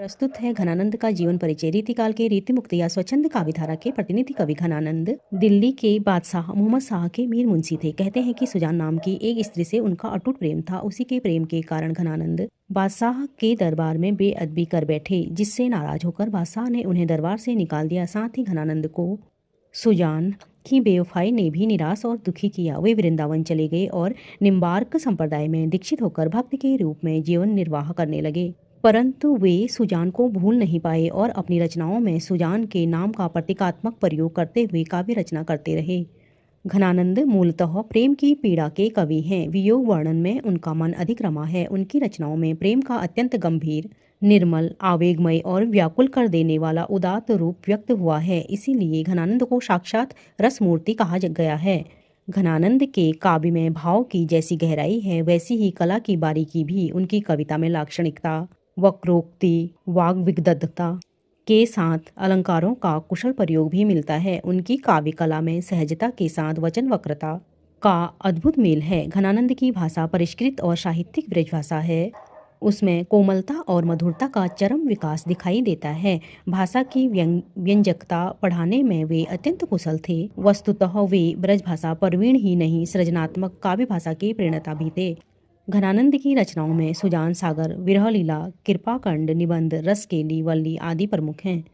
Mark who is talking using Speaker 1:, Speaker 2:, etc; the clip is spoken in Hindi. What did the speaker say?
Speaker 1: प्रस्तुत है घनानंद का जीवन परिचय। रीतिकाल के रीति मुक्त या स्वच्छंद काव्यधारा के प्रतिनिधि कवि घनानंद दिल्ली के बादशाह मोहम्मद शाह के मीर मुंशी थे। कहते हैं कि सुजान नाम की एक स्त्री से उनका अटूट प्रेम था। उसी के प्रेम के कारण घनानंद बादशाह के दरबार में बेअदबी कर बैठे, जिससे नाराज होकर बादशाह ने उन्हें दरबार से निकाल दिया। साथ ही घनानंद को सुजान की बेवफाई ने भी निराश और दुखी किया। वे वृंदावन चले गए और निम्बार्क संप्रदाय में दीक्षित होकर भक्त के रूप में जीवन निर्वाह करने लगे। परंतु वे सुजान को भूल नहीं पाए और अपनी रचनाओं में सुजान के नाम का प्रतीकात्मक प्रयोग करते हुए काव्य रचना करते रहे। घनानंद मूलतः प्रेम की पीड़ा के कवि हैं। वियोग वर्णन में उनका मन अधिक रमा है। उनकी रचनाओं में प्रेम का अत्यंत गंभीर, निर्मल, आवेगमय और व्याकुल कर देने वाला उदात्त रूप व्यक्त हुआ है। इसीलिए घनानंद को साक्षात रसमूर्ति कहा गया है। घनानंद के काव्य में भाव की जैसी गहराई है, वैसी ही कला की बारीकी भी उनकी कविता में लाक्षणिकता, वक्रोक्ति, वाग्विदग्धता के साथ अलंकारों का कुशल प्रयोग भी मिलता है। उनकी काव्य कला में सहजता के साथ वचन वक्रता का अद्भुत मेल है। घनानंद की भाषा परिष्कृत और साहित्यिक ब्रजभाषा है। उसमें कोमलता और मधुरता का चरम विकास दिखाई देता है। भाषा की व्यंजकता बढ़ाने में वे अत्यंत कुशल थे। वस्तुतः वे ब्रजभाषा प्रवीण ही नहीं, सृजनात्मक काव्य भाषा के प्रणेता भी थे। घनानंद की रचनाओं में सुजान सागर, विरह लीला, कृपाकांड, निबंध, रसकेली, वल्ली आदि प्रमुख हैं।